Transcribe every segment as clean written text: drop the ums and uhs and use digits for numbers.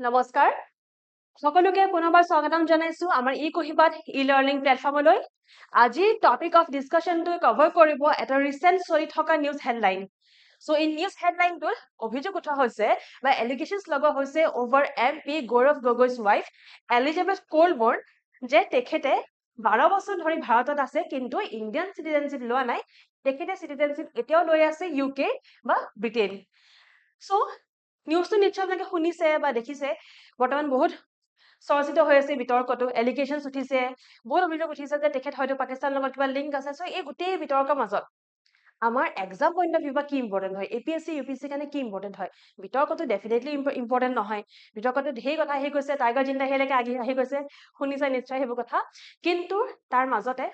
নমস্কাৰ সকলোকে পুনৰবাৰ স্বাগতম জনাইছো আমাৰ ই-কুহিবাত ই-লাৰ্নিং প্লেটফৰ্মলৈ আজি টপিক অফ ডিসকাশনটো কভাৰ কৰিব এটা ৰিসেন্ট চলি থকা news headline so in news হেডলাইনটো অভিযোগ উঠা হৈছে বা এলিগেশনস লগা হৈছে over MP Gaurav Gogoi's wife Elizabeth Colbourn যে তেখেতে 12 বছৰ ধৰি ভাৰতত আছে কিন্তু ইন্ডিয়ান সিটিজেনশিপ লোৱা নাই তেখেতে সিটিজেনশিপ এতিয়াও লৈ আছে ইউকে বা ব্ৰিটেইন সো নিউজটো নিশ্চয় আপোনালোকে শুনিছে বা দেখিছে বৰ্তমান বহুত চৰ্চিত হৈ আছে বিতৰ্কটো এলিগেশনস উঠিছে বহুত অভিযোগ উঠিছে যে তেখেত হয়তো পাকিস্তানৰ লগত কিবা লিংক আছে সো এই গোটেই বিতৰ্কৰ মাজত আমাৰ এক্সাম পইণ্ট অফ ভিউ বা কি ইম্পৰ্টেন্ট হয় এপিএসসি ইউপিএসসি কাৰণে কি ইম্পৰ্টেন্ট হয় বিতৰ্কটো ডেফিনেটলি ইম্পৰ্টেন্ট নহয় বিতৰ্কটো ঢেৰ কথা আহি গৈছে টাইগাৰ জিন্দা হেলেকে আহি গৈছে শুনিছে নিশ্চয় সেইবোৰ কথা কিন্তু তাৰ মাজতে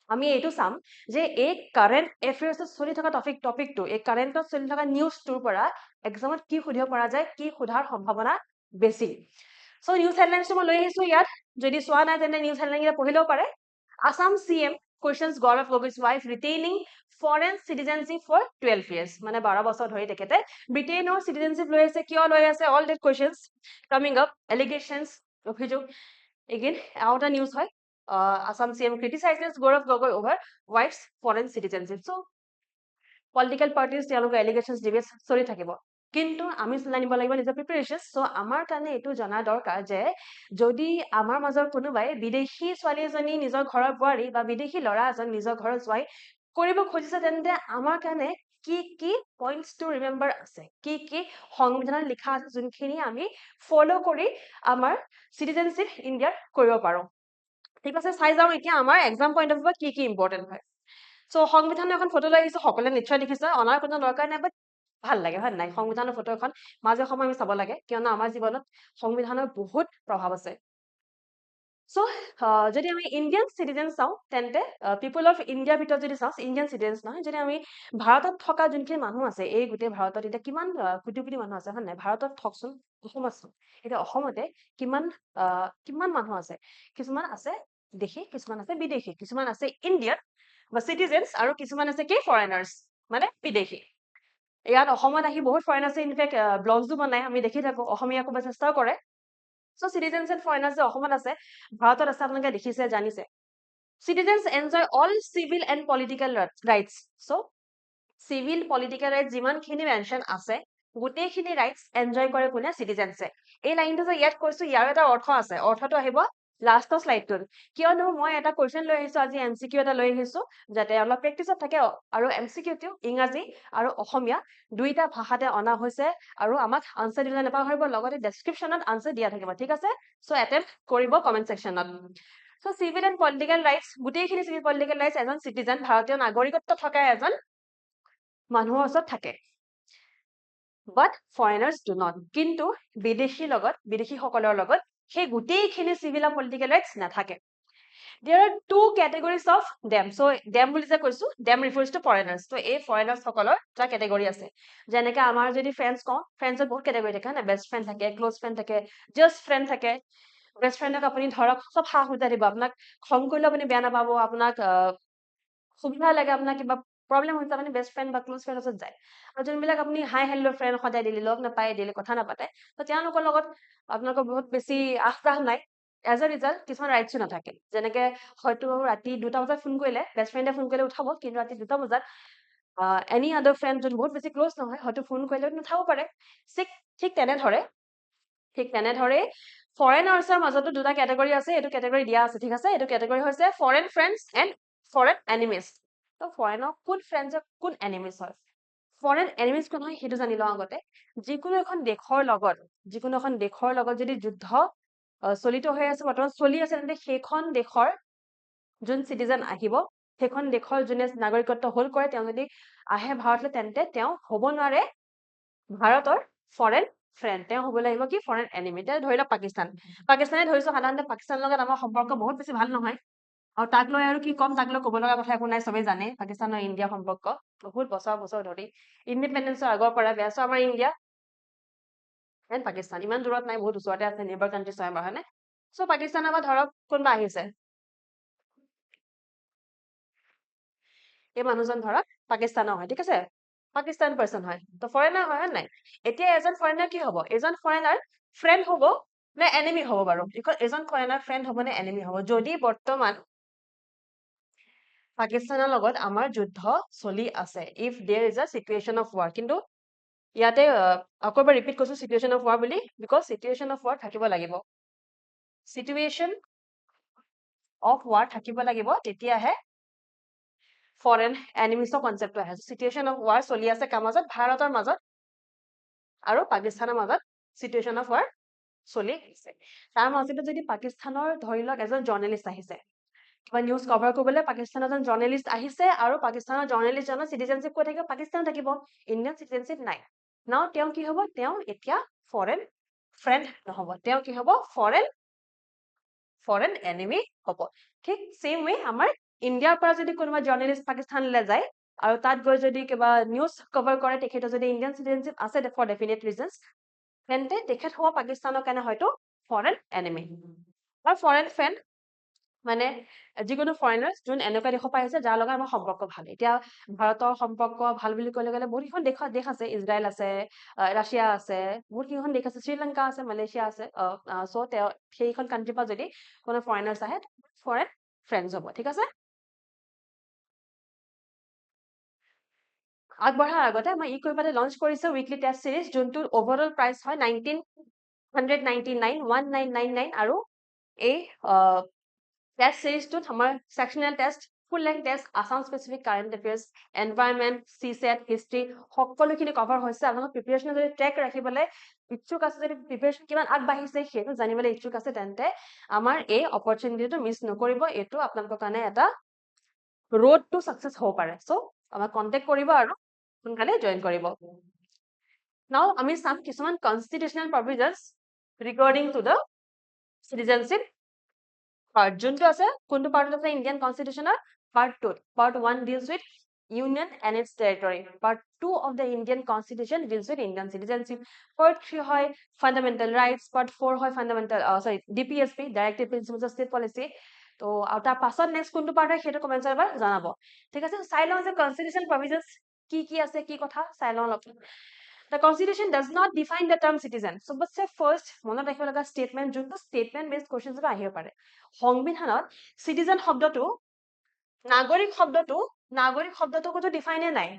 আমি এইটো চাম যে এই কাৰেন্ট এফেয়াৰ্সত চলি থকা টপিকটো এই কাৰেন্টত চলি থকা নিউজটোৰ পৰা এক্সামত কি সুধিব পৰা যায় কি সুধাৰ সম্ভাৱনা বেছি সো নিউজ হেডলাইনটো মই লৈ আহিছো ইয়াত যদি চোৱা নাই তেনে নিউজ হেডলাইন এটা পঢ়িলেও পাৰে Assam CM questions Gaurav Gogai's wife retaining foreign citizenship for 12 years মানে 12 বছৰ ধৰি তেখেতে ব্ৰিটেইনৰ citizenship লৈ আছে কিয় লৈ আছে all that questions coming up allegations অভিযোগ again out a news হয় Assam CM criticizes Gaurav Gogoi over wife's foreign citizenship. So, political parties তেওঁলোকৰ allegations debate চলি থাকিব কিন্তু আমি জানিব লাগিব নিজৰ প্ৰিপাৰেচন সো আমাৰ কাৰণে এটো জনা দৰকাৰ যে যদি আমাৰ মাজৰ কোনোবাই বিদেশী ছোৱালী এজনী নিজৰ ঘৰৰ বোৱাৰী বা বিদেশী ল'ৰা এজন নিজৰ ঘৰৰ জোৱাই কৰিব খুজিছে তেন্তে আমাৰ কাৰণে কি পইণ্টস টু ৰিমেম্বাৰ আছে কি সংবিধানত লিখা আছে যোনখিনি আমি ফলো কৰি আমাৰ সিটিজেনশিপ ইণ্ডিয়াৰ কৰিব পাৰো ঠিক আছে চাই যাও এতিয়া আমাৰ এক্সাম পইণ্ট অফ ভিউ কি ইম্পৰ্টেন্ট হয় সো সংবিধানৰ এখন ফটো লৈ আহিছো সকলোৱে নিশ্চয় দেখিছে অনাৰ কোনো দৰকাৰ নাই বাট ভাল লাগে হয় নাই সংবিধানৰ ফটো এখন মাজে সময় আমি চাব লাগে কিয়নো আমাৰ জীৱনত সংবিধানৰ বহুত প্ৰভাৱ আছে সো যদি আমি ইণ্ডিয়ান সিটিজেন চাও তেন্তে পিপল অফ ইণ্ডিয়াৰ ভিতৰত যদি চাও ইণ্ডিয়ান সিটিজেন নহয় যদি আমি ভাৰতত থকা যোনখিনি মানুহ আছে এই গোটেই ভাৰতত এতিয়া কিমান কোটি কোটি মানুহ আছে হয় নাই ভাৰতত থকচোন অসম আছে এতিয়া অসমতে কিমান মানুহ আছে কিছুমান আছে দেশী কিছুমান আছে বিদেশী কিছুমান আছে ইণ্ডিয়ান বা সিটিজেনস আৰু কিছুমান আছে কি ফৰেনাৰ্স মানে বিদেশী ইয়াত অসমত আহি বহুত ফৰেনাৰ্সে ইনফেক্ট ব্লগসও বনায় আমি দেখি থাকো অসমীয়া ক'ব চেষ্টাও কৰে সো সিটিজেনস এণ্ড ফৰেনাৰ্স যে অসমত আছে ভাৰতত আছে আপোনালোকে দেখিছে জানিছে citizens enjoy all civil and political rights so civil political rights যিমানখিনি মেনশ্যন আছে গোটেইখিনি ৰাইটস এনজয় কৰে কোনে সিটিজেনসে এই লাইনটো যে ইয়াত কৈছো ইয়াৰ এটা অৰ্থ আছে অৰ্থটো আহিব লাষ্টৰ স্লাইডটোত কিয়নো মই এটা কোৱেশ্চন লৈ আহিছো আজি এমসিকিউ এটা লৈ আহিছো যাতে অলপ প্ৰেক্টিছত থাকে আৰু এমসিকিউটো ইংৰাজী আৰু অসমীয়া দুইটা ভাষাতে অনা হৈছে আৰু আমাক আনসাৰ দিলে নাপাহৰিব লগতে ডেসক্ৰিপচনত আনসাৰ দিয়া থাকিব ঠিক আছে সো এটেম্প কৰিব কমেন্ট সেকশনত so civil and political rights গোটেইখিনি সিভিল পলিটিকেল ৰাইটস এজন সিটিজেন ভাৰতীয় নাগৰিকত্ব থকা এজন মানুহৰ ওচৰত থাকে but foreigners do not কিন্তু বিদেশীসকলৰ লগত সেই গোটেইখিনি সিভিল আৰু পলিটিকেল ৰাইটস নাথাকে there are two categories of them so them বুলি যে কৈছো them refers to foreigners so এই foreigners সকলৰ এটা ক্যাটাগৰী আছে যেনেকৈ আমাৰ যদি ফ্ৰেন্ডছ কওঁ ফ্ৰেন্ডছৰ বহুত ক্যাটাগৰী থাকে না বেষ্ট ফ্ৰেন্ড থাকে ক্লোজ ফ্ৰেন্ড থাকে জাস্ট ফ্ৰেন্ড থাকে বেষ্ট ফ্ৰেন্ডক আপুনি ধৰক সব হা হুতা দিব আপোনাক খং কৰিলে আপুনি বেয়া নাপাব আপোনাক সুবিধা লাগে আপোনাক কিবা প্ৰবলেম হৈছে আপুনি বেষ্ট ফ্ৰেন্ড বা ক্লোজ ফ্ৰেন্ড ওচৰত যায় আৰু যোনবিলাক আপুনি হাই হেল্ল ফ্ৰেন্ড সদায় দিলি লগ নাপায় দিলি কথা নাপাতে তো তেওঁলোকৰ লগত আপোনালোকৰ বহুত বেছি আগ্ৰহ নাই এজ এ ৰিজাল্ট কিছুমান ৰাইটছো নাথাকে যেনেকে হয়তো ৰাতি 2টা বজাত ফোন কৰিলে বেষ্ট ফ্ৰেণ্ডে ফোন কৰিলে উঠাব কিন্তু ৰাতি 2টা বজাত এনি আদাৰ ফ্ৰেন্ড যোন বহুত বেছি ক্লোজ নহয় হয়তো ফোন কৰিলে নুঠাব পাৰে ঠিক তেনেধৰে ফৰেনাৰ্ছৰ মাজতো দুটা ক্যাটাগৰী আছে এইটো ক্যাটাগৰী দিয়া আছে ঠিক আছে এইটো ক্যাটাগৰী হৈছে foreign friends and foreign enemies তো ফৰেনৰ কোন ফ্ৰেন্ডছ কোন এনিমিজ হয় ফৰেন এনিমিজ কোন হয় সেইটো জানি লওঁ আগতে যিকোনো এখন দেশৰ লগত যদি যুদ্ধ চলিত হৈ আছে বৰ্তমান চলি আছে তেন্তে সেইখন দেশৰ যোন সিটিজেন আহিব সেইখন দেশৰ যোনে নাগৰিকত্ব হোল্ড কৰে তেওঁ যদি আহে ভাৰতলৈ তেন্তে তেওঁ হ'ব নোৱাৰে ভাৰতৰ ফৰেন ফ্ৰেন্ড তেওঁ হ'ব লাগিব কি ফৰেন এনিমি ধৰি লওক পাকিস্তানে ধৰিছো সাধাৰণতে পাকিস্তানৰ লগত আমাৰ সম্পৰ্ক বহুত বেছি ভাল নহয় আৰু তাক লৈ আৰু কি কম তাক লৈ ক'ব লগা কথা একো নাই সবেই জানে পাকিস্তান আৰু ইণ্ডিয়া সম্পৰ্ক বহুত বছৰ ধৰি ইণ্ডিপেণ্ডেন্সৰ আগৰ পৰা বেয়া সো আমাৰ ইণ্ডিয়া এণ্ড পাকিস্তান ইমান দূৰত নাই বহুত ওচৰতে আছে নেবাৰ কাণ্ট্ৰিজ হয় আমাৰ হয়নে সো পাকিস্তানৰ পৰা ধৰক কোনবা আহিছে এই মানুহজন ধৰক পাকিস্তানৰ হয় ঠিক আছে পাকিস্তান পাৰ্সন হয় তো ফৰেনাৰ হয় নাই এতিয়া এজন ফৰেনাৰ কি হ'ব এজন ফৰেনাৰ ফ্ৰেণ্ড হ'ব নে এনিমি হ'ব বাৰু? এজন ফৰেনাৰ ফ্ৰেণ্ড হ'ব নে এনিমি হ'ব? যদি বৰ্তমান পাকিস্তানৰ লগত আমাৰ যুদ্ধ চলি আছে, ইফ দেৰ is a situation of war, কিন্তু ইয়াতে আকৌ এবাৰ ৰিপিট কৰিছো চিটুৱেশ্যন অফ ৱাৰ বুলি, বিকজ চিটুৱেশ্যন অফ ৱাৰ থাকিব লাগিব। চিটুৱেশ্যন অফ ৱাৰ থাকিব লাগিব, তেতিয়াহে ফৰেন এনিমিছৰ কনচেপ্টটো আহে। চিটুৱেশ্যন অফ ৱাৰ চলি আছে কাৰ মাজত? ভাৰতৰ মাজত আৰু পাকিস্তানৰ মাজত চিটুৱেশ্যন অফ ৱাৰ চলি আছে। তাৰ মাজতে যদি পাকিস্তানৰ ধৰি লওক এজন জাৰ্নেলিষ্ট আহিছে, কিবা নিউজ কভাৰ কৰিবলৈ পাকিস্তানৰ এজন জাৰ্নেলিষ্ট আহিছে, আৰু পাকিস্তানৰ জাৰ্নেলিষ্টজনৰ চিটিজেনশ্বিপ কৈ থাকিব, পাকিস্তানত থাকিব, ইণ্ডিয়ান চিটিজেনশ্বিপ নাই। নাও তেওঁ কি হ'ব? তেওঁ এতিয়া ফৰেন ফ্ৰেণ্ড নহ'ব, তেওঁ কি হ'ব? ফৰেন এনিমি হ'ব। ঠিক চেম ৱে আমাৰ ইণ্ডিয়াৰ পৰা যদি কোনোবা জাৰ্নেলিষ্ট পাকিস্তানলৈ যায় আৰু তাত গৈ যদি কিবা নিউজ কভাৰ কৰে, তেখেতৰ যদি ইণ্ডিয়ান চিটিজেনশ্বিপ আছে ফৰ ডেফিনেট ৰিজনছ, তেন্তে তেখেত হ'ব পাকিস্তানৰ কাৰণে হয়তো ফৰেন এনিমি। আৰু ফৰেন ফ্ৰেণ্ড মানে যিকোনো ফৰেনাৰ যোন এনেকুৱা দেশৰ পৰা আহিছে যাৰ লগত আমাৰ সম্পৰ্ক ভাল। এতিয়া ভাৰতৰ সম্পৰ্ক ভাল বুলি ক'লে গ'লে বহুত কেইখন দেশ আছে, ইজৰাইল আছে, ৰাছিয়া আছে, বহুত কেইখন দেশ আছে, শ্ৰীলংকা আছে, মালয়েছিয়া আছে। চ' তেওঁ সেইখন কাণ্ট্ৰিৰ পৰা যদি কোনো ফৰেনাৰ্ছ আহে, ফৰেন ফ্ৰেণ্ডছ হ'ব। ঠিক আছে? আগবঢ়াৰ আগতে মই ই কৰিবাতে লঞ্চ কৰিছো উইকলি টেষ্ট চিৰিজ, যোনটোৰ অভাৰঅল প্ৰাইচ হয় 1999 আৰু এই টেষ্ট চিৰিজটোত আমাৰ sectional test, full length test, Assam specific current affairs, environment, CSAT, history সকলোখিনি কভাৰ হৈছে। আপোনালোক প্ৰিপেৰেশ্যন যদি ট্ৰেক ৰাখিবলৈ ইচ্ছুক আছে, যদি প্ৰিপেৰেশ্যন কিমান আগবাঢ়িছে সেইটো জানিবলৈ ইচ্ছুক আছে, তেন্তে আমাৰ এই অপৰচুনিটিটো মিছ নকৰিব। এইটো আপোনালোকৰ কাৰণে এটা ৰোড টু ছাকচেছ হ'ব পাৰে। চ' আমাক কণ্টেক্ট কৰিব আৰু সোনকালে জইন কৰিব। নাও আমি চাম কিছুমান constitutional provisions regarding to the citizenship part, যোনটো আছে কোনটো পাৰ্টত আছে ইণ্ডিয়ান কনষ্টিটিউচনৰ? Part 2। Part 1 deals with union and its territory, part 2 of the Indian constitution deals with Indian citizenship, part 3 হয় ফাণ্ডামেণ্টেল ৰাইটছ, পাৰ্ট 4 হয় fundamental DPSP, directive principles of state policy. তো আৰু তাৰ পাছত নেক্সট কোনটো পাৰ্ট হয় সেইটো কমেণ্টছত এবাৰ জনাব। ঠিক আছে? চাই লওঁ যে কনষ্টিটিউচন প্ৰভিজনছ কি আছে, কি কথা চাই লওঁ অলপ। The Constitution does not define the term citizen. চবতছে ফাৰ্ষ্ট মনত ৰাখিব লগা ষ্টেটমেণ্ট, যোনটো ষ্টেটমেণ্ট বেছড কুৱেশ্যনছ পৰা আহিব পাৰে। সংবিধানত চিটিজেন শব্দটো, নাগৰিক শব্দটো ক'তো ডিফাইনে নাই,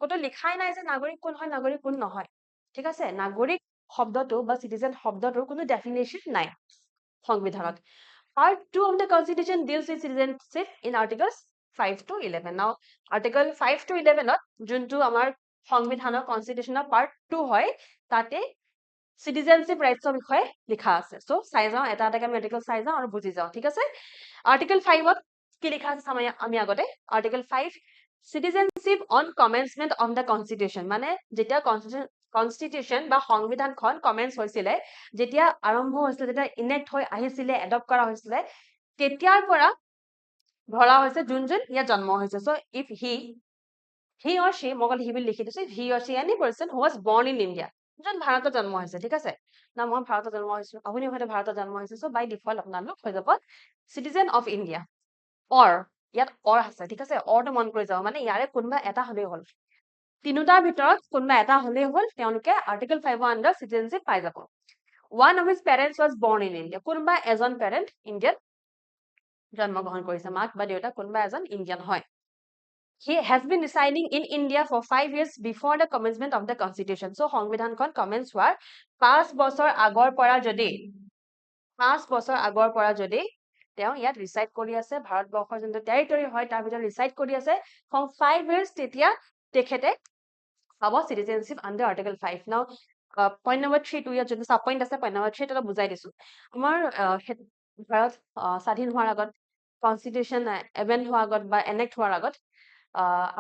ক'তো লিখাই নাই যে নাগৰিক কোন হয়, নাগৰিক কোন নহয়। ঠিক আছে? নাগৰিক শব্দটো বা চিটিজেন শব্দটোৰ কোনো ডেফিনেশ্যন নাই সংবিধানত। Part 2 of the Constitution deals with citizenship in Articles 5 to 11. Now, Article 5 to 11 যোনটো আমাৰ সংবিধানৰ কনষ্টিটিউচনৰ পাৰ্ট 2 হয়, তাতে চিটিজেনশ্বিপ ৰাইটছৰ বিষয়ে লিখা আছে। চ' চাই যাওঁ, এটা এটাকে আমি আৰ্টিকল চাই যাওঁ আৰু বুজি যাওঁ। ঠিক আছে? আৰ্টিকল 5ত কি লিখা আছে চাম আমি আগতে। Article 5, citizenship on commencement of the constitution, মানে যেতিয়া কনষ্টিটিউচন বা সংবিধানখন কমেন্স হৈছিলে, যেতিয়া আৰম্ভ হৈছিলে, যেতিয়া ইনেক্ট হৈ আহিছিলে, এডপ্ট কৰা হৈছিলে, তেতিয়াৰ পৰা ধৰা হৈছে যোন ইয়াত জন্ম হৈছে। চ' ইফ he or she, মই অকল হি বুলি লিখি দিছো, he or she any person who was born in India, যোন ভাৰতত জন্ম হৈছে। ঠিক আছে? না মই ভাৰতত জন্ম হৈছো, আপুনি হয়তো ভাৰতত জন্ম হৈছে। চ' বাই ডিফল্ট আপোনালোক হৈ যাব চিটিজেন অফ ইণ্ডিয়া। অৰ, ইয়াত অৰ আছে। ঠিক আছে? অৰটো মন কৰি যাব, মানে ইয়াৰে কোনোবা এটা হলেই হ'ল, তিনিটাৰ ভিতৰত কোনোবা এটা হলেই হ'ল, তেওঁলোকে আৰ্টিকল 5 আণ্ডাৰ চিটিজেনশ্বিপ পাই যাব। One of his parents was born in India, কোনোবা এজন পেৰেণ্ট ইণ্ডিয়াত জন্মগ্ৰহণ কৰিছে, মাক বা দেউতাক কোনোবা এজন ইণ্ডিয়ান হয়। He has been residing in India for 5 years before the commencement of the Constitution. So, সংবিধানখন কমেন্স হোৱাৰ 5 বছৰ আগৰ পৰা যদি তেওঁ ইয়াত ৰিচাইড কৰি আছে, ভাৰতবৰ্ষৰ যোনটো টেৰিটৰী হয় তাৰ ভিতৰত ৰিচাইড কৰি আছে from 5 years, তেতিয়া তেখেতে পাব চিটিজেনশ্বিপ আণ্ডাৰ আৰ্টিকল 5। নাও পইণ্ট নম্বৰ 3 টো ইয়াত যোনটো চাব পইণ্ট আছে, পইণ্ট নম্বৰ 3 টো বুজাই দিছো। আমাৰ ভাৰত স্বাধীন হোৱাৰ আগত, কনষ্টিটিউচন এমেণ্ড হোৱাৰ আগত বা এনেক্ট হোৱাৰ আগত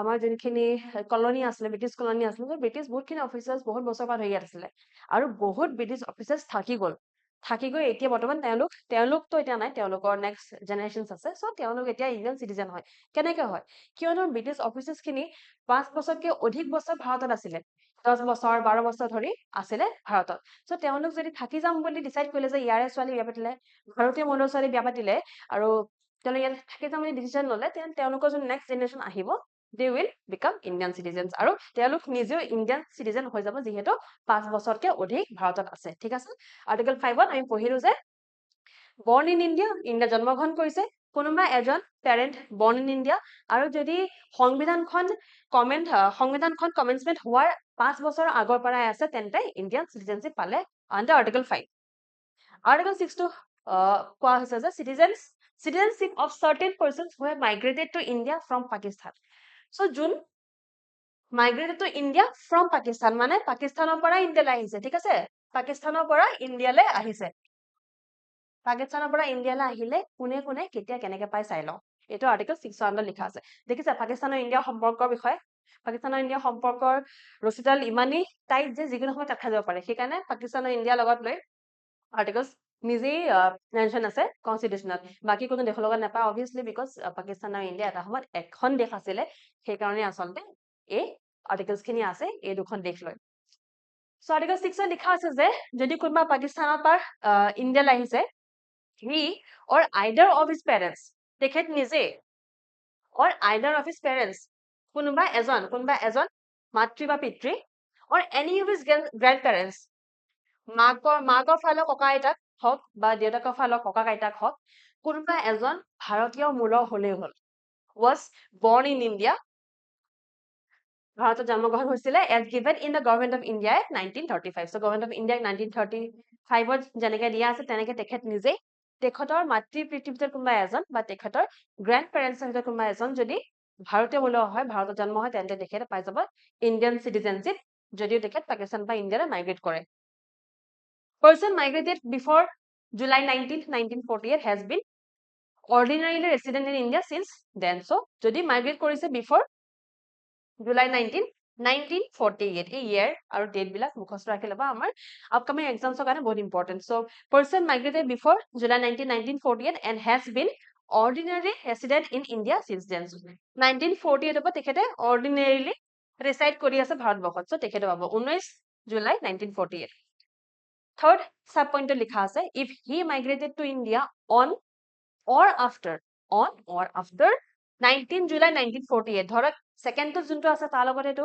আমাৰ যোনখিনি কলনী আছিলে, ব্ৰিটিছ কলনী আছিলে, ব্ৰিটিছ বহুতখিনি অফিচাৰ্ছ বহুত বছৰৰ পৰা ধৰি ইয়াত আছিলে, আৰু বহুত ব্ৰিটিছ অফিচাৰ্ছ থাকি গ'ল। এতিয়া বৰ্তমান তেওঁলোকতো এতিয়া নাই, তেওঁলোকৰ নেক্সট জেনেৰেশ্যনছ আছে। চ' তেওঁলোক এতিয়া ইণ্ডিয়ান চিটিজেন হয়। কেনেকে হয়? কিয়নো ব্ৰিটিছ অফিচাৰ্ছখিনি 5 বছৰতকৈ অধিক বছৰ ভাৰতত আছিলে, 10 বছৰ 12 বছৰ ধৰি আছিলে ভাৰতত। চ' তেওঁলোক যদি থাকি যাম বুলি ডিচাইড কৰিলে যে ইয়াৰে ছোৱালী বিয়া পাতিলে, ভাৰতীয় মূলৰ ছোৱালী বিয়া পাতিলে, আৰু তেওঁলোকে ইয়াত থাকি যাম বুলি ডিচিশ্যন ল'লে, তেওঁলোকৰ যোন নেক্সট জেনেৰেশ্যন আহিব, they will become Indian citizens আৰু তেওঁলোক নিজেও ইণ্ডিয়ান চিটিজেন হৈ যাব যিহেতু 5 বছৰতকৈ অধিক ভাৰতত আছে ঠিক আছে আৰ্টিকল 5ত আমি পঢ়িলো যে born in India ইণ্ডিয়া জন্মগ্ৰহণ কৰিছে কোনোবা এজন parent born in India আৰু যদি সংবিধানখন কমেন্সমেন্ট হোৱাৰ 5 বছৰৰ আগৰ পৰাই আছে তেন্তে ইণ্ডিয়ান চিটিজেনশিপ পালে under article 5 article 6 টো কোৱা হৈছে যে citizenship of certain persons who have migrated to India from Pakistan so যোন migrated to India from Pakistan মানে পাকিস্তানৰ পৰা ইণ্ডিয়ালৈ আহিছে ঠিক আছে পাকিস্তানৰ পৰা ইণ্ডিয়ালৈ আহিছে পাকিস্তানৰ পৰা ইণ্ডিয়ালৈ আহিলে কোনে কোনে কেতিয়া কেনেকৈ পাই চাই লওঁ এইটো আৰ্টিকল 6 আণ্ডাৰ লিখা আছে দেখিছা পাকিস্তানৰ ইণ্ডিয়া সম্পৰ্কৰ বিষয়ে পাকিস্তানৰ ইণ্ডিয়া সম্পৰ্কৰ ৰচিতাল ইমানেই টাইট যে যিকোনো সময়ত কাট খাই যাব পাৰে সেইকাৰণে পাকিস্তানৰ ইণ্ডিয়াৰ লগত লৈ আৰ্টিকলছ নিজেই মেনশ্যন আছে কনষ্টিটিউশ্যনত বাকী কোনো দেশৰ লগত নাপায় অবভিয়াছলি বিকজ পাকিস্তান আৰু ইণ্ডিয়া এটা সময়ত এখন দেশ আছিলে সেইকাৰণে আচলতে এই আৰ্টিকলছখিনি আছে এই দুখন দেশ লৈ চ' আৰ্টিকল 6ত লিখা আছে যে যদি কোনোবা পাকিস্তানৰ পৰা ইণ্ডিয়ালৈ আহিছে he or either of his parents তেখেত নিজে or either of his parents কোনোবা এজন মাতৃ বা পিতৃ or any of his grandparents মাকৰ ফালৰ ককা আইতাক হওক বা দেউতাকৰ ফালৰ ককা আইতাক হওক কোনোবা এজন ভাৰতীয় মূলৰ হলেই হ'ল was born in India ভাৰতত জন্মগ্ৰহণ হৈছিলে as given in the government of India at 1935 so government of India 1935ত যেনেকৈ দিয়া আছে তেনেকৈ তেখেত নিজে তেখেতৰ মাতৃ পিতৃৰ ভিতৰত কোনোবা এজন বা তেখেতৰ গ্ৰেণ্ড পেৰেণ্টছৰ ভিতৰত কোনোবা এজন যদি ভাৰতীয় মূলৰ হয় ভাৰতত জন্ম হয় তেন্তে তেখেতে পাই যাব ইণ্ডিয়ান চিটিজেনশ্বিপ যদিও তেখেত পাকিস্তান বা ইণ্ডিয়ালৈ মাইগ্ৰেট কৰে person migrated before July 19, 1948 has been ordinarily resident in India since then so যদি migrate কৰিছে before July 19, 1948 এই year আৰু date বিলাক মুখস্থ ৰাখি ল'বা আমাৰ upcoming exams ৰ কাৰণে বহুত important so person migrated before July 19, 1948 and has been ordinarily resident in India since then 1948 পৰা তেখেতে ordinarily reside কৰি আছে ভাৰতবৰ্ষত so তেখেতে পাব 19 July 1948 third sub point লিখা আছে if he migrated to India on or after 19 July 1948 ধৰক সেকেন্ডটো যোনটো আছে তাৰ লগত এটো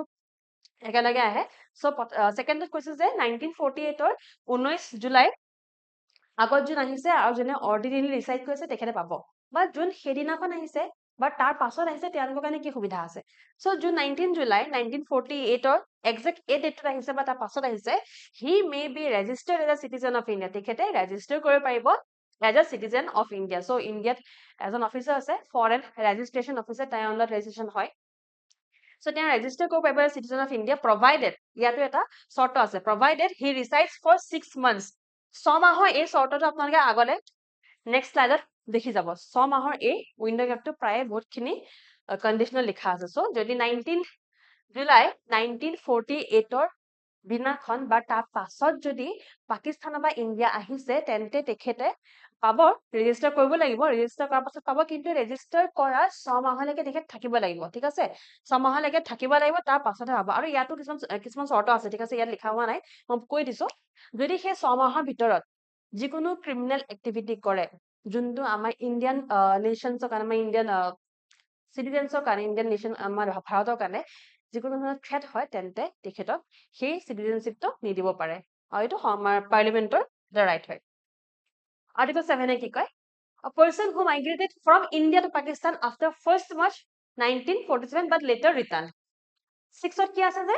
একেলগে আহে সো সেকেন্ডত কৈছে যে 1948 ৰ 19 জুলাই আগত যোন আহিছে আৰু জনে অৰ্ডিনাৰী ৰিসাইড কৰিছে তেখেতে পাব বা যোন হেদিনাখন আহিছে বা তাৰ পাছত আহিছে তেওঁলোকৰ কাৰণে কি সুবিধা আছে সো যোন 19 জুলাই 1948 ৰ এক্সাক্ট এই ডেটত আহিছে বা তাৰ পাছত আহিছে he may be registered as a citizen of India তেখেতে ৰেজিষ্টাৰ কৰিব পাৰিব as a citizen of India so Indiaত এজন অফিচাৰ আছে ফৰেন ৰেজিষ্ট্ৰেচন অফিচাৰ তাই অনলাইন ৰেজিষ্ট্ৰেচন হয় so তেওঁ ৰেজিষ্টাৰ কৰিব পাৰিব citizen of India provided ইয়াতো এটা শৰ্ত আছে provided he resides for 6 months 6 মাহৰ এই শৰ্তটো আপোনালোকে আগলে নেক্সট স্লাইডত দেখি যাব 6 মাহৰ এই উইন্ডো গ্যাপটো প্ৰায় বহুতখিনি কন্ডিশনাল লিখা আছে so যদি 19 জুলাই 1948 ৰ দিনাখন বা তাৰ পাছত যদি পাকিস্তান বা ইণ্ডিয়া আহিছে তেন্তে তেখেতে পাব ৰেজিষ্টাৰ কৰিব লাগিব ৰেজিষ্টাৰ কৰাৰ পাছত পাব কিন্তু ৰেজিষ্টাৰ কৰা 6 মাহলৈকে তেখেত থাকিব লাগিব ঠিক আছে 6 মাহলৈকে থাকিব লাগিব তাৰ পাছতহে পাব আৰু ইয়াতো কিছুমান শৰ্ত আছে ঠিক আছে ইয়াত লিখা হোৱা নাই মই কৈ দিছো যদি সেই 6 মাহৰ ভিতৰত যিকোনো ক্ৰিমিনেল এক্টিভিটি কৰে যোনটো আমাৰ ইণ্ডিয়ান নেশনছৰ কাৰণে আমাৰ ইণ্ডিয়ান চিটিজেনছৰ কাৰণে ইণ্ডিয়ান নেশন আমাৰ ভাৰতৰ কাৰণে যিকোনো ধৰণৰ থ্ৰেট হয় তেন্তে তেখেতক সেই চিটিজেনশ্বিপটো নিদিব পাৰে আৰু এইটো আমাৰ পাৰ্লিমেন্টৰ ৰাইট হয় Article 7 কি কয় A person who migrated from India to Pakistan after 1st March 1947 but later returned 6ত কি আছে যে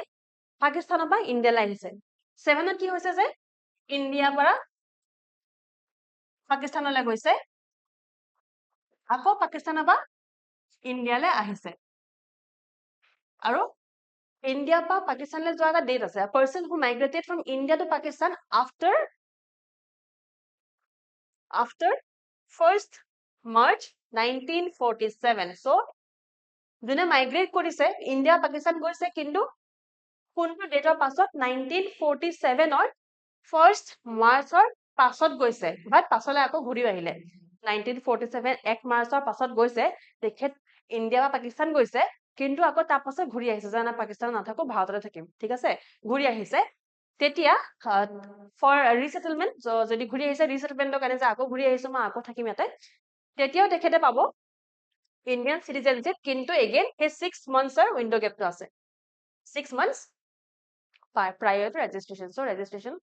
পাকিস্তানৰ পৰা ইণ্ডিয়ালৈ আহিছে 7ত কি হৈছে যে ইণ্ডিয়াৰ পৰা পাকিস্তানলৈ গৈছে আকৌ পাকিস্তানৰ পৰা ইণ্ডিয়ালৈ আহিছে আৰু ইণ্ডিয়া পৰা পাকিস্তানলৈ যোৱা এটা ডেট আছে A person who migrated from India to Pakistan after 1st March 1947 so যোনে মাইগ্ৰেট কৰিছে ইণ্ডিয়া পাকিস্তান গৈছে কিন্তু কোনটো ডেটৰ পাছত 1947 ৰ 1st মাৰ্চৰ পাছত গৈছে বাট পাছলৈ আকৌ ঘূৰি আহিলে 1947 1 মাৰ্চৰ পাছত গৈছে তেখেত ইণ্ডিয়া বা পাকিস্তান গৈছে কিন্তু আকৌ তাৰ পাছত ঘূৰি আহিছে যে না পাকিস্তান নাথাকো ভাৰততে থাকিম ঠিক আছে ঘূৰি আহিছে তেতিয়া ফৰ ৰিসেটেলমেন্ট যদি ঘূৰি আহিছে ৰিসেটেলমেন্টৰ কাৰণে যে আকৌ ঘূৰি আহিছো মই আকৌ থাকিম ইয়াতে তেতিয়াও তেখেতে পাব ইণ্ডিয়ান চিটিজেনশ্বিপ, কিন্তু এগেইন সেই 6 মান্থছৰ উইণ্ড' গেপটো আছে। 6 months prior to registration. So registration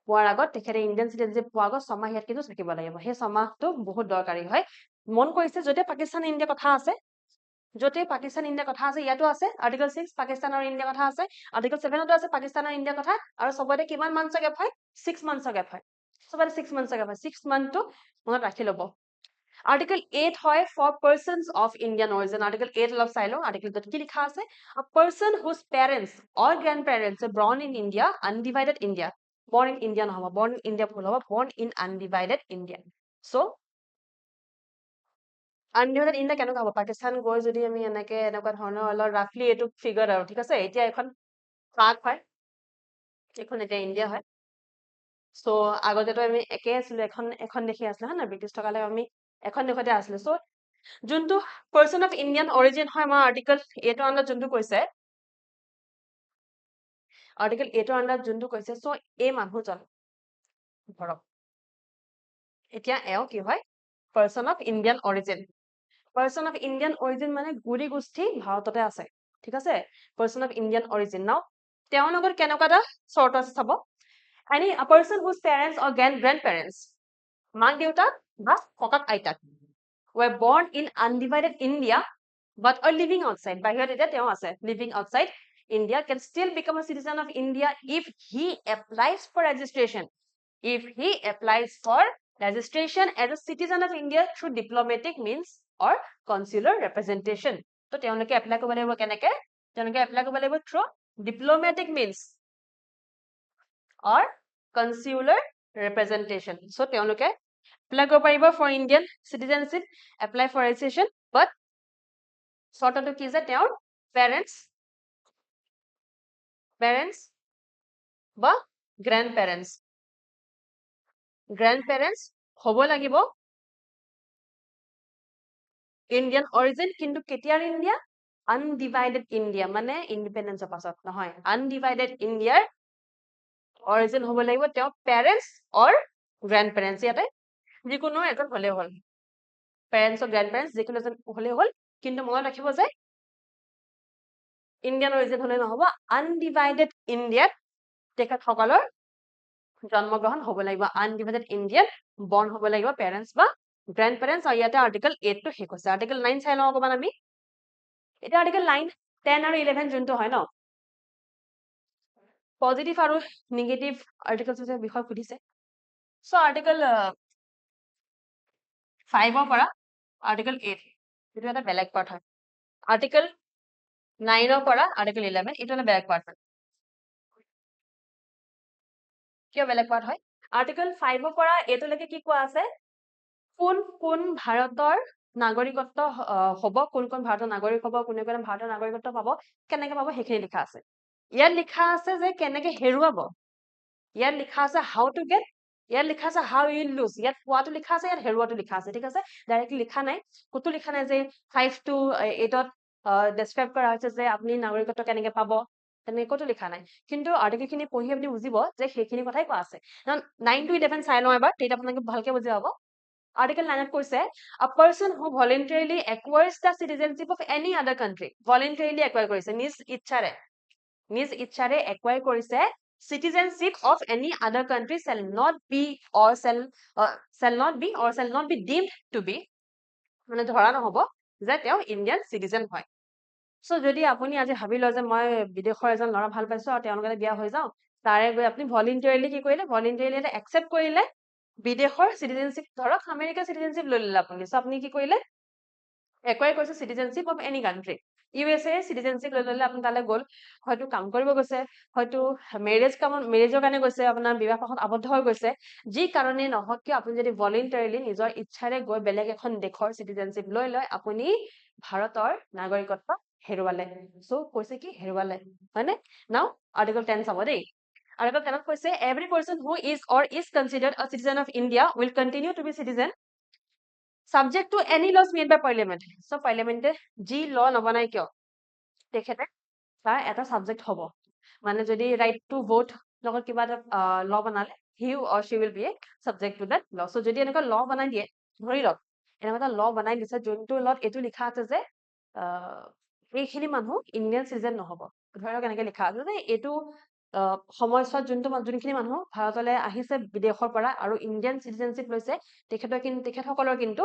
পোৱাৰ আগত তেখেতে ইণ্ডিয়ান চিটিজেনশ্বিপ পোৱাৰ আগত 6 মাহ ইয়াত কিন্তু থাকিব লাগিব। সেই 6 মাহটো বহুত দৰকাৰী হয়। মন কৰিছে য'তে পাকিস্তান ইণ্ডিয়া কথা আছে, য'তে পাকিস্তান ইণ্ডিয়া কথা আছে, ইয়াতো আছে আৰ্টিকল 6 পাকিস্তান আৰু ইণ্ডিয়া কথা আছে, আৰ্টিকল 7তো আছে পাকিস্তান আৰু ইণ্ডিয়া কথা, আৰু চবতে কিমান মান্থছৰ গেপ হয়? 6 মান্থছৰ গেপ হয়। চবতে 6 মান্থছৰ গেপ হয়। 6 মান্থটো মনত ৰাখি ল'ব। আৰ্টিকল 8 হয় for persons of Indian origin. Article 8 অলপ চাই লওঁ। আৰ্টিকলটোত কি লিখা আছে? A person whose parents or grandparents are born in India, undivided India. Born in India নহ'ব, born in India ভুল হ'ব, born in undivided India. So undivided India কেনেকুৱা হ'ব? পাকিস্তান গৈ যদি আমি এনেকুৱা ধৰণৰ অলপ ৰাফলি এইটো ফিগাৰ আৰু, ঠিক আছে? এতিয়া এখন পাক হয়, এইখন এতিয়া ইণ্ডিয়া হয়। চ' আগতেতো আমি একে আছিলো, এখন দেশে আছিলে হয় না, ব্ৰিটিছ থকালে আমি এখন দেশতে আছিলো। চ' যোনটো পাৰ্চন অফ ইণ্ডিয়ান অৰিজিন হয়, মই আৰ্টিকল 8ৰ আণ্ডাৰত যোনটো কৈছে, আৰ্টিকল 8ৰ আণ্ডাৰত যোনটো কৈছে, চ' এই মানুহজন ধৰক এতিয়া এওঁ কি হয়? Person of Indian origin. Person of Indian origin মানে গুৰি গোষ্ঠী ভাৰততে আছে, ঠিক আছে? Person of Indian origin. নাও তেওঁৰ লগত কেনেকুৱা এটা চৰ্ত আছে চাব। Any a person whose parents or grandparents, মাক দেউতাক বা ককাক আইতাক, were born in undivided India but are living outside, বাহিৰত এতিয়া তেওঁ আছে, living outside India, can still become a citizen of India if he applies for registration. If he applies for registration as a citizen of India through diplomatic means or consular representation. তো তেওঁলোকে apply কৰিব লাগিব কেনেকে? তেওঁলোকে apply কৰিব লাগিব through diplomatic means or consular representation. So তেওঁলোকে apply কৰিব পাৰিব for Indian citizenship, apply for registration, but চৰ্তটো কি যে তেওঁৰ parents বা grandparents হ'ব লাগিব ইণ্ডিয়ান অৰিজিন, কিন্তু কেতিয়াৰ ইণ্ডিয়া? আনডিভাইডেড ইণ্ডিয়া, মানে ইণ্ডিপেণ্ডেন্সৰ পাছত নহয়, আনডিভাইডেড ইণ্ডিয়াৰ অৰিজিন হ'ব লাগিব তেওঁ পেৰেণ্টছ অৰ গ্ৰেণ্ড পেৰেণ্টছ, ইয়াতে যিকোনো এজন হ'লেও হ'ল, পেৰেণ্টছ অৰ গ্ৰেণ্ড পেৰেণ্টছ যিকোনো এজন হ'লেও হ'ল, কিন্তু মনত ৰাখিব যে ইণ্ডিয়ান অৰিজিন হ'লে নহ'ব, আনডিভাইডেড ইণ্ডিয়াত তেখেতসকলৰ জন্মগ্ৰহণ হ'ব লাগিব, আনডিভাইডেড ইণ্ডিয়াত বৰ্ণ হ'ব লাগিব পেৰেণ্টছ বা গ্ৰেণ্ড পেৰেণ্টছ। আৰু ইয়াতে আৰ্টিকল 8টো শেষ হৈছে। আৰ্টিকল 9 চাই লওঁ অকণমান আমি। এতিয়া আৰ্টিকল 9, 10 আৰু 11 যোনটো হয় ন, পজিটিভ আৰু নিগেটিভ আৰ্টিকলছ বিষয়ে সুধিছে। চ' আৰ্টিকল 5ৰ পৰা আৰ্টিকল 8 এইটো এটা বেলেগ পাৰ্ট হয়। আৰ্টিকল 9ৰ পৰা আৰ্টিকল 11 এইটো এটা বেলেগ পাৰ্ট হয়। কিয় বেলেগ পাৰ্ট হয়? আৰ্টিকল 5ৰ পৰা 8লৈকে কি কোৱা আছে? কোন ভাৰতৰ নাগৰিকত্ব হ'ব, কোন ভাৰতৰ নাগৰিক হ'ব, কোনে ভাৰতৰ নাগৰিকত্ব পাব, কেনেকে পাব, সেইখিনি লিখা আছে। ইয়াত লিখা আছে যে কেনেকে হেৰুৱাব, ইয়াত লিখা আছে হাউ টু গেট, ইয়াত লিখা আছে হাউ ইউ লুজ। ইয়াত পোৱাটো লিখা আছে, ইয়াত হেৰুৱাটো লিখা আছে, ঠিক আছে? ডাইৰেক্টলি লিখা নাই, ক'তো লিখা নাই যে 5 to 8ত ডেছক্ৰাইব কৰা হৈছে যে আপুনি নাগৰিকত্ব কেনেকে পাব, তেনেকে ক'তো লিখা নাই। কিন্তু আৰ্টিকলখিনি পঢ়ি আপুনি বুজিব যে সেইখিনি কথাই কোৱা আছে। 9 to 11 চাই লওঁ এবাৰ, তেতিয়া আপোনালোকে ভালকে বুজি পাব। আৰ্টিকল 9ত কৈছে a person who voluntarily acquires the citizenship of any other country, voluntarily acquire কৰিছে, নিজ ইচ্ছাৰে acquire কৰিছে, citizenship of any other country shall not be deemed to be, মানে ধৰা নহ'ব যে তেওঁ ইণ্ডিয়ান চিটিজেন হয়। চ' যদি আপুনি আজি ভাবি লয় যে মই বিদেশৰ এজন ল'ৰা ভাল পাইছো আৰু তেওঁৰ লগতে বিয়া হৈ যাওঁ, তাৰে গৈ আপুনি ভলেণ্টাৰীলি কি কৰিলে, ভলেণ্টাৰীলি এটা একচেপ্ট কৰিলে বিদেশৰ চিটিজেনশ্বিপ, ধৰক আমেৰিকাৰ চিটিজেনশ্বিপ লৈ ল'লে আপুনি। চ' আপুনি কি কৰিলে, একুৱাই কৰিছে citizenship of any country. USA citizenship লৈ ল'লে, আপুনি তালৈ গ'ল, হয়তো কাম কৰিব গৈছে, হয়তো মেৰেজৰ কাৰণে গৈছে, আপোনাৰ বিবাহ পাশত আবদ্ধ হৈ গৈছে, যি কাৰণেই নহওক কিয় আপুনি যদি ভলেণ্টাৰীলি নিজৰ ইচ্ছাৰে গৈ বেলেগ এখন দেশৰ চিটিজেনশ্বিপ লৈ লয়, আপুনি ভাৰতৰ নাগৰিকত্ব হেৰুৱালে। চ' কৈছে কি হেৰুৱালে, হয়নে? নাও আৰ্টিকল 10 চাব দেই। আৰ্টিকল 10ত কৈছে every person who is or is considered a citizen of India will continue to be citizen subject to any laws made by parliament. So parliament যি law নবনাই কিয় তেখেতে তাৰ এটা সাবজেক্ট হ'ব, মানে যদি ৰাইট টু ভোট লগত কিবা এটা ল বনালে he or she will be a subject to that law. So যদি এনেকুৱা ল বনাই দিয়ে, ধৰি লওক এনেকুৱা এটা ল বনাই দিছে যোনটো লত এইটো লিখা আছে যে এইখিনি মানুহ ইণ্ডিয়ান চিটিজেন নহব। ধৰক এনেকে লিখা আছে যে এইটো সময়ছোৱাত যোনখিনি মানুহ ভাৰতলৈ আহিছে বিদেশৰ পৰা আৰু ইণ্ডিয়ান চিটিজেনশ্বিপ লৈছে তেখেতসকলৰ কিন্তু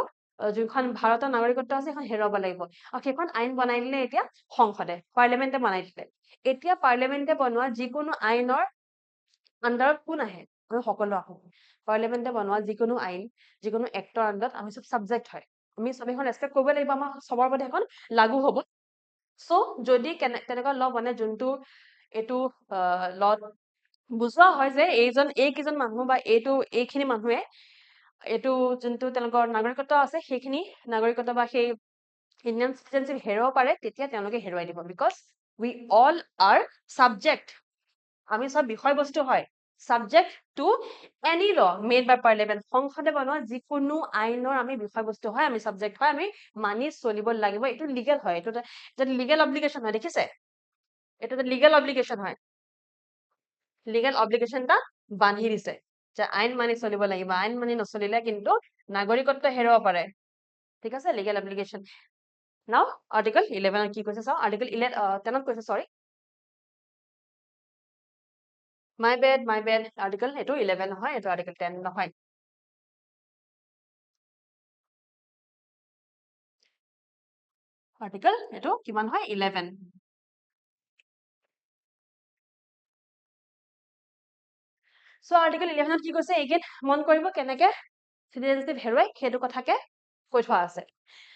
যোনখন ভাৰতৰ নাগৰিকত্ব আছে সেইখন হেৰুৱাব লাগিব। আৰু সেইখন আইন বনাই দিলে এতিয়া সংসদে, পাৰ্লিয়ামেণ্টে বনাই দিলে। এতিয়া পাৰ্লিয়ামেণ্টে বনোৱা যিকোনো আইনৰ আণ্ডাৰত কোন আহে? আমি সকলো আহো। পাৰ্লিয়ামেণ্টে বনোৱা যিকোনো আইন, যিকোনো এক্টৰ আণ্ডাৰত আমি চব ছাবজেক্ট হয়। আমি চব এখন ৰেচপেক্ট কৰিব লাগিব, আমাৰ চবৰ ওপৰত এখন লাগু হ'ব। চ' যদি তেনেকুৱা ল বনে যোনটো এইটো লত বুজোৱা হয় যে এইকেইজন মানুহ বা এইখিনি মানুহে এইটো যোনটো তেওঁলোকৰ নাগৰিকত্ব আছে সেইখিনি নাগৰিকত্ব বা সেই ইণ্ডিয়ান চিটিজেনশ্বিপ হেৰুৱাব পাৰে, তেতিয়া তেওঁলোকে হেৰুৱাই দিব। Because we all are subject, আমি চব বিষয়বস্তু হয় subject to any law made by parliament. সংসদে বনোৱা যিকোনো আইনৰ আমি বিষয়বস্তু হয়, আমি ছাবজেক্ট হয়, আমি মানি চলিব লাগিব। এইটো লিগেল হয়, এইটো এটা লিগেল অব্লিগেশ্যন হয়। দেখিছে, এইটো এটা লিগেল অব্লিগেশ্যন হয়। লিগেল অব্লিগেশ্যন এটা বান্ধি দিছে যে আইন মানি চলিব লাগিব, আইন মানি নচলিলে কিন্তু নাগৰিকত্ব হেৰুৱাব পাৰে। ঠিক আছে, লিগেল অব্লিগেশ্যন। নাও আৰ্টিকল 11 কি কৈছে চাওঁ। আৰ্টিকল 10 কৈছে, চৰি মাই বেড আৰ্টিকল এইটো 11 নহয়, এইটো আৰ্টিকল 10 নহয়। আৰ্টিকল এইটো কিমান হয়? 11। চ' আৰ্টিকল 11 কি কৈছে এগেইন মন কৰিব কেনেকে চিটিজেনশ্বিপ হেৰুৱাই সেইটো কথাকে কৈ থোৱা আছে।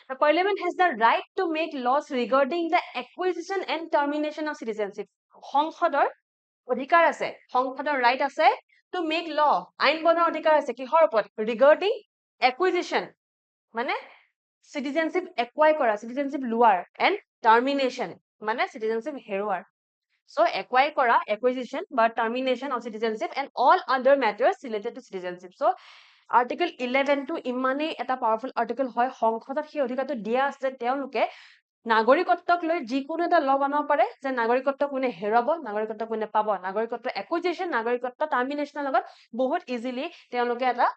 The Parliament has the right to make laws regarding the acquisition and termination of citizenship. সংসদৰ অধিকাৰ আছে, সংসদৰ ৰাইট আছে টু মেক ল, আইন বনোৱাৰ অধিকাৰ আছে কিহৰ ওপৰত? ৰিগাৰ্ডিং একুইজিশ্যন মানে চিটিজেনশ্বিপ একুৱাই কৰা, চিটিজেনশ্বিপ লোৱাৰ, এণ্ড টাৰ্মিনেশ্যন মানে চিটিজেনশ্বিপ হেৰুৱাৰ। So acquire kora, acquisition বা termination of citizenship and all other matters related to citizenship. So Article 11 টো ইমানেই এটা পাৱাৰফুল আৰ্টিকল হয়, সংসদত সেই অধিকাৰটো দিয়া আছে যে তেওঁলোকে নাগৰিকত্বক লৈ যিকোনো এটা ল বনাব পাৰে যে নাগৰিকত্ব কোনে হেৰুৱাব, নাগৰিকত্ব কোনে পাব, নাগৰিকত্ব একুইজিশ্যন, নাগৰিকত্ব টাৰ্মিনেশ্যনৰ লগত বহুত ইজিলি তেওঁলোকে এটা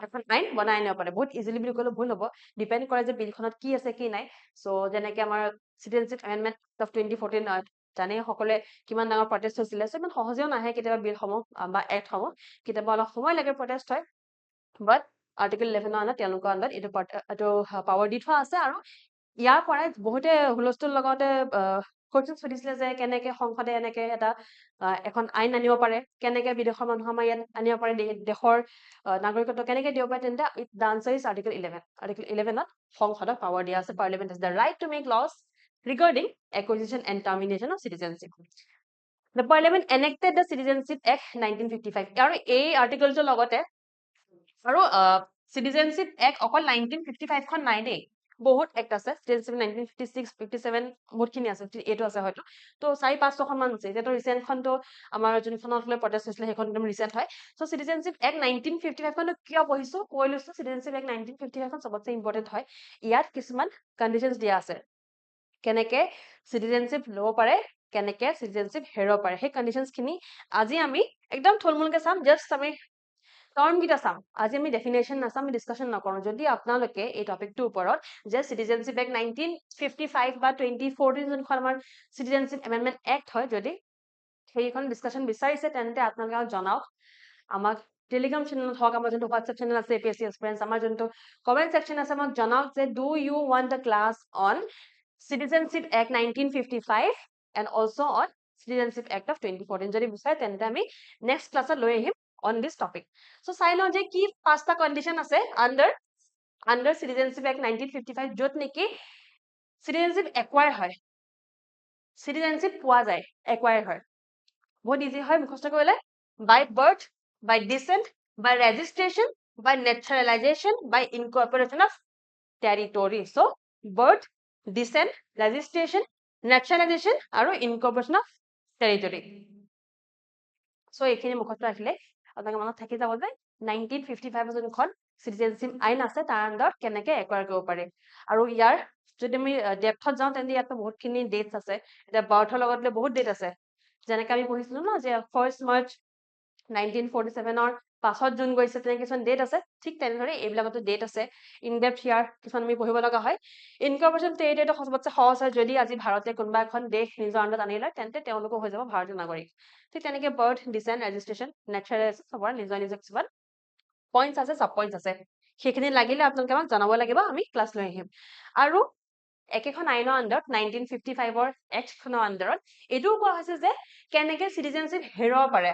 এখন আইন বনাই আনিব পাৰে। বহুত ইজিলি বুলি ক'লে ভুল হ'ব, ডিপেণ্ড কৰে যে বিলখনত কি আছে কি নাই। চ' যেনেকে আমাৰ চিটিজেনশ্বিপ এমেণ্ডমেণ্ট অফ 2014 জানে সকলোৱে কিমান ডাঙৰ প্ৰটেষ্ট হৈছিলে। চ' ইমান সহজেও নাহে কেতিয়াবা বিলসমূহ বা এক্টসমূহ, কেতিয়াবা অলপ সময় লাগে প্ৰটেষ্ট হয়। বাট আৰ্টিকল 11 আণ্ডাৰত তেওঁলোকৰ আণ্ডাৰত এইটো পাৱাৰ দি থোৱা আছে। আৰু ইয়াৰ পৰাই বহুতে হুলস্থুল লগতে কুৱেশ্যন সুধিছিলে যে কেনেকে সংসদে এনেকে এখন আইন আনিব পাৰে, কেনেকে বিদেশৰ মানুহ আমাৰ ইয়াত আনিব পাৰে, দেশৰ নাগৰিকত্ব কেনেকে দিব পাৰে। তেন্তে the answer is article 11। Article 11ত সংসদক পাৱাৰ দিয়া আছে, parliament has the right to make laws regarding acquisition and termination of citizenship. The Parliament enacted the Citizenship Act 1955. আৰু এই আৰ্টিকলটোৰ লগতে আৰু চিটিজেনশ্বিপ এক্ট অকল 1955 খন নাই দেই, বহুত এক্ট আছে। চিটিজেনশ্বিপ 1956, 57 বহুতখিনি আছে, এইটো আছে হয়তো। তো 4-5-6খন মান আছে। এতিয়াতো ৰিচেণ্টখনতো আমাৰ যোনখনত লৈ প্ৰটেষ্ট হৈছিলে সেইখন একদম ৰিচেণ্ট হয়। চ' চিটিজেনশ্বিপ এক্ট 1955 খনটো কিয় পঢ়িছো কৈ লৈছো। চিটিজেনশ্বিপ এক্ট 1955 খন চবতছে ইম্পৰ্টেণ্ট হয়। ইয়াত কিছুমান কণ্ডিশ্যনছ দিয়া আছে কেনেকে চিটিজেনশ্বিপ ল'ব পাৰে, কেনেকে চিটিজেনশ্বিপ হেৰুৱাব পাৰে। সেই কণ্ডিশ্যনছ খিনি আজি আমি একদম থুলমূলকে চাম। জাষ্ট আমি টাৰ্মকেইটা চাম। আজি আমি ডেফিনেশ্যন নাচাম, আমি ডিছকাশ্যন নকৰোঁ। যদি আপোনালোকে এই টপিকটোৰ ওপৰত যে চিটিজেনশ্বিপ এক্ট 1955 বা 2014 যোনখন আমাৰ চিটিজেনশ্বিপ এমেণ্ডমেণ্ট এক্ট হয়, যদি সেইখন ডিছকাশ্যন বিচাৰিছে তেন্তে আপোনালোকে আমাক জনাওক। আমাক টেলিগ্ৰাম চেনেলত হওক, আমাৰ যোনটো হোৱাটছএপ চেনেল আছে APSC এক্সপিৰিয়েঞ্চ, আমাৰ যোনটো কমেণ্ট ছেকশ্যন আছে, আমাক জনাওক যে do you want the class on Citizenship Act 1955 and also on Citizenship Act of 2014 যদি বিচাৰে তেন্তে আমি নেক্সট ক্লাছত লৈ আহিম on this topic. So চাই লওঁ যে কি 5টা কণ্ডিশ্যন আছে under Citizenship Act 1955 য'ত নেকি চিটিজেনশ্বিপ একুৱায়াৰ হয়, চিটিজেনশ্বিপ পোৱা যায়, একুৱায়াৰ হয়। বহুত ইজি হয় মুখস্থ কৰিলে। By birth, by descent, by registration, by naturalisation, by incorporation of territory. So' birth, descent, registration, naturalisation আৰু ইনকৰ্পৰেশ্যন অফ টেৰিটৰি। চ' এইখিনি মুখস্থ ৰাখিলে আপোনালোকে মনত থাকি যাব যে 1955 যোনখন চিটিজেনশ্বিপ আইন আছে তাৰ আণ্ডাৰত কেনেকে একুৱায়াৰ কৰিব পাৰি। আৰু ইয়াৰ যদি আমি ডেপথত যাওঁ তেন্তে ইয়াতো বহুতখিনি ডেটছ আছে। এতিয়া বাৰ্থৰ লগত বহুত ডেট আছে। যেনেকে আমি পঢ়িছিলো ন যে 1 March 1947 পাছত জুন গৈছে তেনে কিছুমান ডেট আছে ঠিক তেনেদৰে এইবিলাকতো ডেট আছে ইন ডেপথ ইয়াৰ কিছুমান আমি পঢ়িব লগা হয় ইনকৰ্পৰেশ্যন টেৰিটৰিটো সবতছে সহজ হয় যদি আজি ভাৰতে কোনোবা এখন দেশ নিজৰ আণ্ডাৰত আনি লয় তেন্তে তেওঁলোকো হৈ যাব ভাৰতীয় নাগৰিক ঠিক তেনেকে বাৰ্থ ডিচেণ্ট ৰেজিষ্ট্ৰেশ্যন নেচাৰেল আছে চবৰে নিজৰ নিজৰ কিছুমান পইণ্টছ আছে চাব পইণ্টছ আছে সেইখিনি লাগিলে আপোনালোকে আমাক জনাব লাগিব আমি ক্লাছ লৈ আহিম আৰু একেখন আইনৰ আণ্ডাৰত 1955ৰ এক্টখনৰ আণ্ডাৰত এইটোও কোৱা হৈছে যে কেনেকে চিটিজেনশ্বিপ হেৰুৱাব পাৰে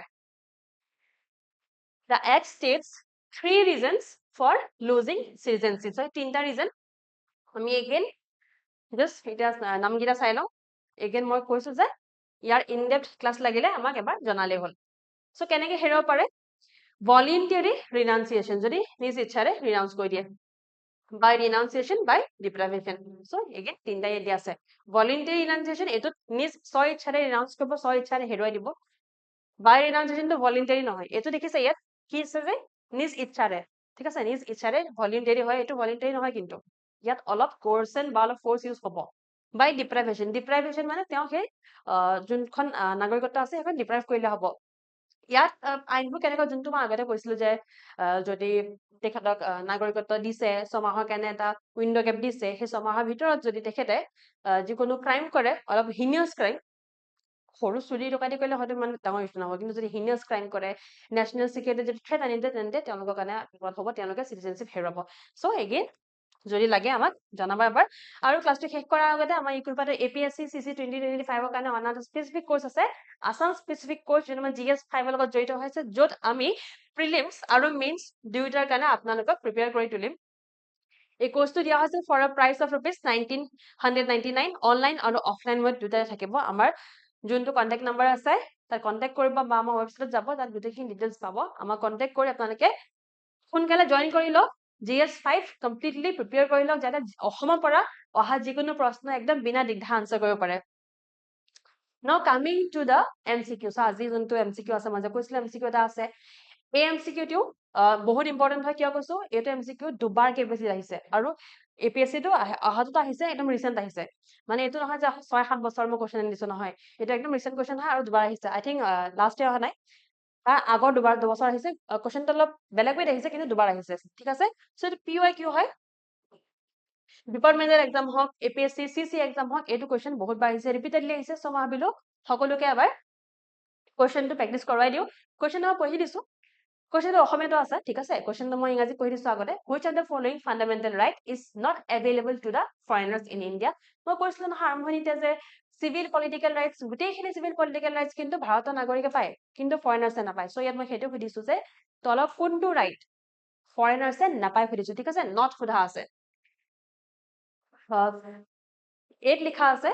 The Act states 3 reasons for losing citizenship. So, 3টা reason. আমি again just এটা নামকেইটা চাই লওঁ again মই কৈছো যে ইয়াৰ in depth class লাগিলে আমাক এবাৰ জনালে হ'ল so কেনেকে হেৰাব পাৰে voluntary renunciation যদি নিজ ইচ্ছাৰে renounce কৰি দিয়ে by renunciation by deprivation so again 3টা দিয়া আছে voluntary renunciation এটো নিজ স্ব ইচ্ছাৰে renounce কৰিব স্ব ইচ্ছাৰে হেৰুৱাই দিব by renunciation তো voluntary নহয় এটো দেখিছে ইয়াত কি আছে যে নিজ ইচ্ছাৰে ঠিক আছে নিজ ইচ্ছাৰে voluntary হয় এটো voluntary নহয় কিন্তু ইয়াত অলপ coercion বা অলপ force use হ'ব by deprivation মানে তেওঁ সেই যোনখন নাগৰিকত্ব আছে সেইখন ডিপ্ৰাইভ কৰিলে হ'ব ইয়াত আইনবোৰ কেনেকৈ যোনটো মই আগতে কৈছিলো যে যদি তেখেতক নাগৰিকত্ব দিছে ছমাহৰ কাৰণে এটা উইন্ডো গেপ দিছে সেই ছমাহৰ ভিতৰত যদি তেখেতে যিকোনো ক্ৰাইম কৰে অলপ হিনিয়াছ ক্ৰাইম সৰু চুৰি ডকাইতি কৰিলে হয়তো ইমান ডাঙৰ ইছ্যু নহ'ব কিন্তু যদি হিনিয়াছ ক্ৰাইম কৰে নেশ্যনেল চিকিউৰিটি যদি থ্ৰেট আনি দিয়ে তেন্তে তেওঁলোকৰ কাৰণে বিপদ হ'ব তেওঁলোকে চিটিজেনশ্বিপ হেৰুৱাব চ' এগেইন যদি লাগে আমাক জনাবা এবাৰ আৰু ক্লাছটো শেষ কৰাৰ আগতে আমাৰ ইকুইপাতে APSC CC 2025ৰ কাৰণে অনা স্পেচিফিক কোৰ্চ আছে আসাম স্পেচিফিক কোৰ্চ যোন আমাৰ GS 5 ৰ লগত জড়িত হৈছে য'ত আমি প্ৰিলিমছ আৰু মেইনছ দুয়োটাৰ কাৰণে আপোনালোকক প্ৰিপেয়াৰ কৰি তুলিম এই কোৰ্সটো দিয়া হৈছে for a price of ₹1999 online আৰু অফলাইন মোড দুটাই থাকিব আমাৰ যোনটো কন্টাক্ট নাম্বাৰ আছে তাত কন্টাক্ট কৰিব বা আমাৰ ৱেবছাইটত যাব তাত গোটেইখিনি ডিটেইলছ পাব আমাক কন্টাক্ট কৰি আপোনালোকে সোনকালে জয়েন কৰি লওক GS5 কমপ্লিটলি প্ৰিপেয়াৰ কৰি লওক যাতে অসমৰ পৰা অহা যিকোনো প্ৰশ্ন একদম বিনা দিগদাৰ আনসাৰ কৰিব পাৰে Now coming to the MCQ so আজি যোনটো MCQ আছে মই যে কৈছিলো MCQ এটা আছে এই MCQ টো বহুত ইম্পৰ্টেন্ট হয় কিয় কৈছো এইটো MCQ দুবাৰ কেবিসি আহিছে আৰু APSC টো আহাটো আহিছে একদম ৰিসেন্ট আহিছে মানে এইটো নহয় যে 6-7 বছৰ মই কোৱেশ্চন দিছো নহয় এটা একদম ৰিসেন্ট কোৱেশ্চন হয় আৰু দুবাৰ আহিছে আই থিংক লাষ্ট ইয়াৰ অহা নাই তাৰ আগৰ দুবছৰ আহিছে কোৱেশ্চনটো অলপ বেলেগ হৈ আহিছে কিন্তু দুবাৰ আহিছে ঠিক আছে সো এইটো PYQ হয় ডিপাৰ্টমেন্টাল এক্সাম হওক APSC CC এক্সাম হওক এইটো কোৱেশ্চন বহুত বাৰ আহিছে ৰিপিটেডলি আহিছে সো মই ভাবিলো সকলোকে এবাৰ কোৱেশ্চনটো প্ৰেক্টিস কৰোৱাই দিও কোৱেশ্চন মই পঢ়ি দিছো কোৱেশ্চনটো অসমীয়াটো আছে ঠিক আছে কোৱেশ্চনটো মই ইংৰাজী পঢ়ি দিছো আগতে which of the following fundamental right is not available to the foreigners in India মই কৈছিলো নহয় আৰম্ভণিতে যে সিভিল পলিটিক্যাল ৰাইটস গোটেইখিনি সিভিল পলিটিক্যাল ৰাইটস কিন্তু ভাৰতৰ নাগৰিকে পায় কিন্তু ফৰেনাৰ্সে নাপায় সো ইয়াত মই হেতু সুধিছো যে তলত কোনটো ৰাইট ফৰেনাৰ্সে নাপায় সুধিছো ঠিক আছে নট সুধা আছে এইট লিখা আছে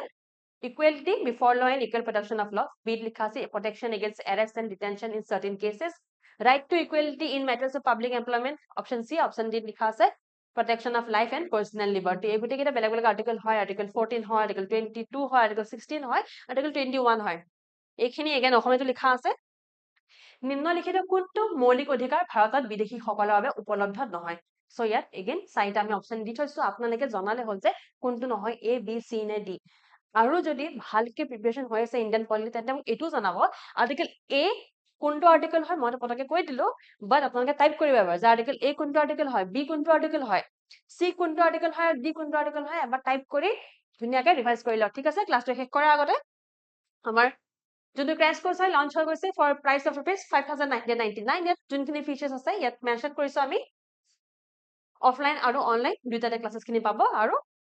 equality before law and equal protection of law b লিখা আছে protection against arrest and detention in certain cases right to equality in matters of public employment option C option D লিখা আছে protection of life and personal liberty এই গুটেই কেইটা বেলেগ বেলেগ article হয় article 14 হয় আৰ্টিকেল 22 হয় আৰ্টিকেল 16 হয় আৰ্টিকেল 21 হয় এইখিনি এগেন অসমীয়াটো লিখা আছে নিম্নলিখিত কোনটো মৌলিক অধিকাৰ ভাৰতত বিদেশী সকলৰ বাবে উপলব্ধ নহয় সো ইয়াত এগেইন চাৰিটা আমি অপচন দি থৈছো আপোনালোকে জনালে হ'ল যে কোনটো নহয় A B C নে D আৰু যদি ভালকে প্ৰিপাৰেচন হৈ আছে ইন্ডিয়ান পলিটি তেন্তে এটো জনাব আৰ্টিকেল A কোনটো আৰ্টিকেল হয় মই পতকে কৈ দিলো বাট আপোনালোকে টাইপ কৰিব এবাৰ যে আৰ্টিকেল A কোনটো আৰ্টিকেল হয় B কোনটো আৰ্টিকেল হয় C কোনটো আৰ্টিকেল হয় আৰু D কোনটো আৰ্টিকেল হয় এবাৰ টাইপ কৰি ধুনিয়াকে ৰিভাইজ কৰি লওক ঠিক আছে ক্লাছটো শেষ কৰাৰ আগতে আমাৰ যোনটো ক্ৰাশ কোৰ্স হয় লঞ্চ হৈ গৈছে ফৰ প্ৰাইস অফ ₹5999 ইয়াত যোনখিনি ফিচাৰ্স আছে ইয়াত মেনশন কৰিছো আমি অফলাইন আৰু অনলাইন দুইটাতে ক্লাसेसখিনি পাব আৰু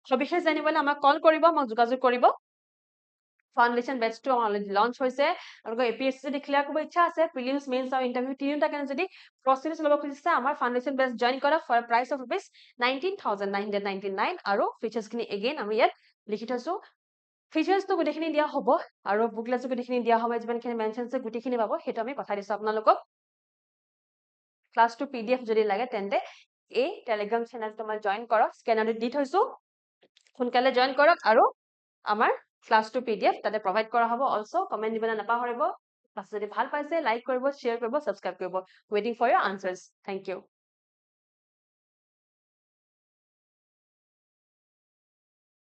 সবিশেষ জানিবলৈ আমাক কল কৰিব আমাক যোগাযোগ কৰিব ফাউন্ডেশন বেচ টু অলৰেডি লঞ্চ হৈছে আৰু APSC যদি ক্লিয়াৰ কৰিব ইচ্ছা আছে প্ৰিলিমছ মেইনছ আৰু ইন্টাৰভিউ তিনিটা কাৰণে যদি প্ৰস্তুতি ল'ব খুজিছে আমাৰ ফাউন্ডেশন বেচ জয়েন কৰা ফৰ প্ৰাইস অফ ₹19,999 আৰু ফিচাৰ্সখিনি এগেইন আমি ইয়াত লিখি থৈছো ফিচাৰ্সটো গোটেইখিনি দিয়া হ'ব আৰু বুকলেটটো গোটেইখিনি দিয়া হ'ব যিমানখিনি মেনশন আছে গোটেইখিনি পাব হেতু আমি পঠাই দিছো আপোনালোকক ক্লাছটো PDF যদি লাগে তেন্তে এই টেলিগ্ৰাম চেনেলটো মই জয়েন কৰক স্ক্যানাৰটো দি থৈছো সোনকালে জয়েন কৰক আৰু আমাৰ ক্লাছটো PDF তাতে প্ৰভাইড কৰা হ'ব অলসো কমেন্ট দিবলৈ নাপাহৰিব ক্লাছ যদি ভাল পাইছে লাইক কৰিব শ্বেয়াৰ কৰিব সাবস্ক্ৰাইব কৰিব ৱেটিং ফৰ ইয়োৰ আনসাৰ্স থ্যাংক ইউ